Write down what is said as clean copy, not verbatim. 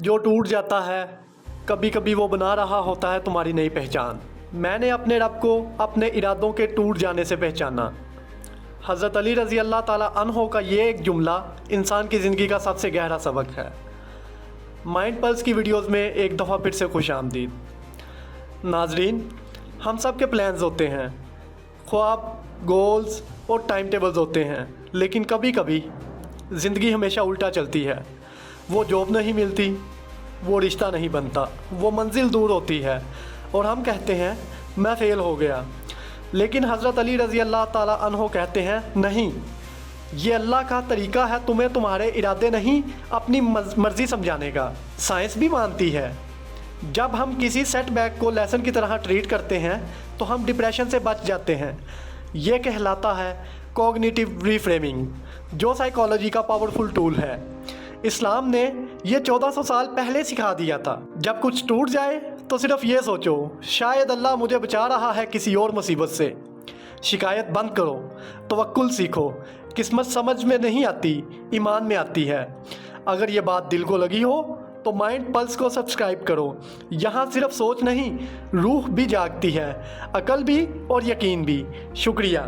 जो टूट जाता है कभी कभी वो बना रहा होता है तुम्हारी नई पहचान। मैंने अपने रब को अपने इरादों के टूट जाने से पहचाना। हज़रत अली रज़ी अल्लाह ताला अन्हो का ये एक जुमला इंसान की ज़िंदगी का सबसे गहरा सबक है। माइंड पल्स की वीडियोस में एक दफ़ा फिर से खुश आमदीद। नाजरीन, हम सब के प्लान्स होते हैं, ख्वाब, गोल्स और टाइम टेबल्स होते हैं, लेकिन कभी कभी ज़िंदगी हमेशा उल्टा चलती है। वो जॉब नहीं मिलती, वो रिश्ता नहीं बनता, वो मंजिल दूर होती है और हम कहते हैं मैं फ़ेल हो गया। लेकिन हज़रत अली रज़ी अल्लाह ताला अन्हो कहते हैं नहीं, ये अल्लाह का तरीका है तुम्हें तुम्हारे इरादे नहीं अपनी मर्ज़ी समझाने का। साइंस भी मानती है जब हम किसी सेटबैक को लेसन की तरह ट्रीट करते हैं तो हम डिप्रेशन से बच जाते हैं। ये कहलाता है कॉग्निटिव रीफ्रेमिंग, जो साइकोलॉजी का पावरफुल टूल है। इस्लाम ने ये 1400 साल पहले सिखा दिया था। जब कुछ टूट जाए तो सिर्फ ये सोचो शायद अल्लाह मुझे बचा रहा है किसी और मुसीबत से। शिकायत बंद करो, तवक्कुल सीखो। किस्मत समझ में नहीं आती, ईमान में आती है। अगर ये बात दिल को लगी हो तो माइंड पल्स को सब्सक्राइब करो। यहाँ सिर्फ सोच नहीं, रूह भी जागती है, अकल भी और यकीन भी। शुक्रिया।